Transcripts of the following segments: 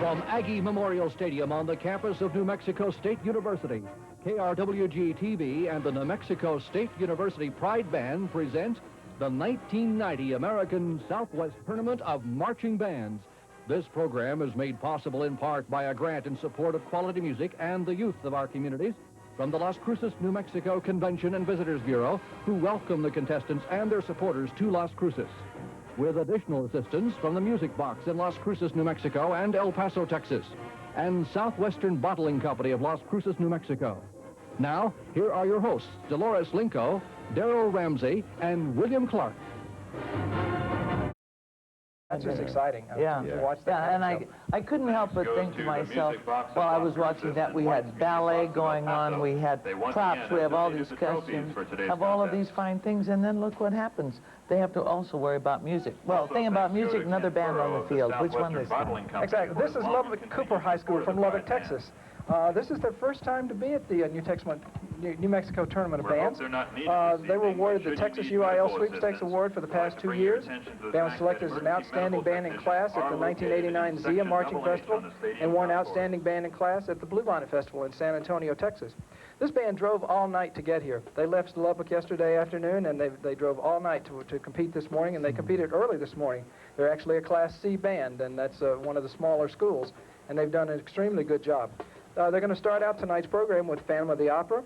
From Aggie Memorial Stadium on the campus of New Mexico State University, KRWG-TV and the New Mexico State University Pride Band present the 1990 American Southwest Tournament of Marching Bands. This program is made possible in part by a grant in support of quality music and the youth of our communities from the Las Cruces, New Mexico Convention and Visitors Bureau, who welcome the contestants and their supporters to Las Cruces, with additional assistance from the Music Box in Las Cruces, New Mexico and El Paso, Texas, and Southwestern Bottling Company of Las Cruces, New Mexico. Now, here are your hosts, Dolores Linko, Darrell Ramsey, and William Clark. That's just exciting. To watch that and I couldn't help but think to myself, while I was watching that, we had ballet going on, we had props, we have all these costumes, have all of these fine things, and then look what happens. They have to also worry about music. Well, thing about music, another band on the field. Which one is that? Exactly. This is Lubbock Cooper High School from Lubbock, Texas. This is their first time to be at the New Mexico Tournament of Bands. They were awarded the Texas UIL Sweepstakes Award for the past 2 years. They were selected as an outstanding band in class at the 1989 Zia Marching Festival and won outstanding band in class at the Bluebonnet Festival in San Antonio, Texas. This band drove all night to get here. They left Lubbock yesterday afternoon, and they drove all night to compete this morning, and they competed early this morning. They're actually a Class C band, and that's one of the smaller schools, and they've done an extremely good job. They're going to start out tonight's program with Phantom of the Opera,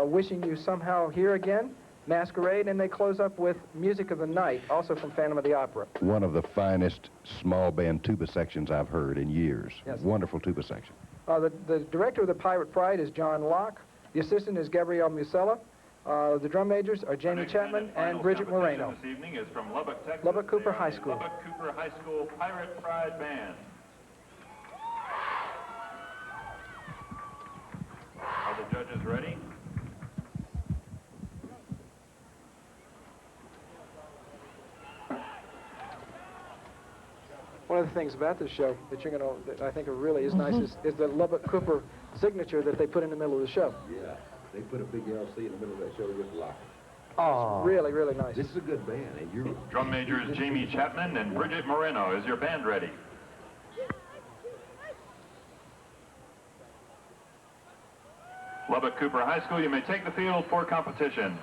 Wishing You Somehow Here Again, Masquerade, and they close up with Music of the Night, also from Phantom of the Opera. One of the finest small band tuba sections I've heard in years. Yes. Wonderful tuba section. The director of the Pirate Pride is John Locke. The assistant is Gabrielle Musella. The drum majors are Jamie Chapman and Bridget Moreno. This evening is from Lubbock, Texas. Lubbock Cooper High School. Lubbock Cooper High School Pirate Pride Band. Are the judges ready? One of the things about this show that you're going to, that I think really is nice, is the Lubbock Cooper signature that they put in the middle of the show. Yeah, they put a big LC in the middle of that show with lock. Oh, really, really nice. This is a good band, and you're... Drum majors Jamie Chapman and Bridget Moreno. Is your band ready? Lubbock Cooper High School, you may take the field for competition.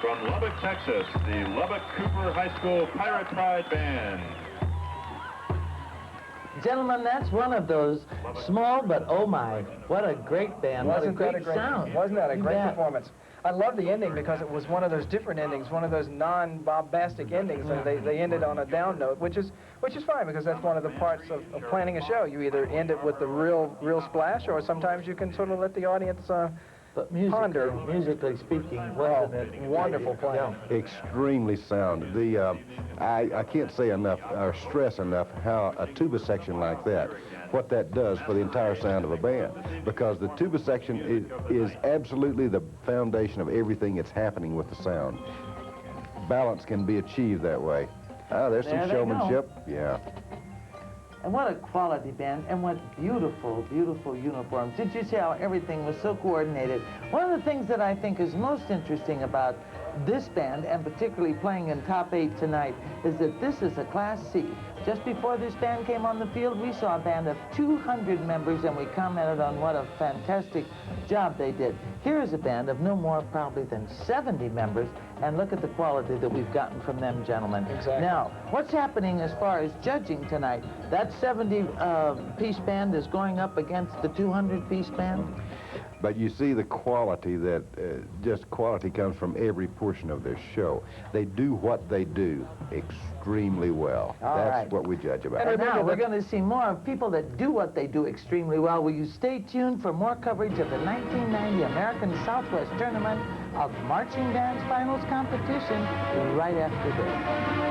From Lubbock, Texas, the Lubbock Cooper High School Pirate Pride Band. Gentlemen, that's one of those small, but oh my, what a great band. What a great sound. Wasn't that a You great bet. performance? I love the ending because it was one of those different endings, one of those non-bombastic endings, and they ended on a down note, which is fine because that's one of the parts of planning a show. You either end it with the real splash, or sometimes you can sort of let the audience but ponder. musically speaking, wasn't it Wonderful playing. Extremely sound. I can't say enough or stress enough how a tuba section like that, what that does for the entire sound of a band, because the tuba section is absolutely the foundation of everything that's happening with the sound. Balance can be achieved that way. There's some showmanship. Yeah. And what a quality band, and what beautiful, beautiful uniforms. Did you see how everything was so coordinated? One of the things that I think is most interesting about this band, and particularly playing in top 8 tonight, is that this is a Class C. Just before this band came on the field, we saw a band of 200 members, and we commented on what a fantastic job they did. Here is a band of no more probably than 70 members, and look at the quality that we've gotten from them, gentlemen. Exactly. Now, what's happening as far as judging tonight? That 70-piece band is going up against the 200-piece band? But you see the quality that, just quality comes from every portion of their show. They do what they do extremely well. That's what we judge about. And now we're going to see more of people that do what they do extremely well. Will you stay tuned for more coverage of the 1990 American Southwest Tournament of Marching Bands Finals Competition right after this.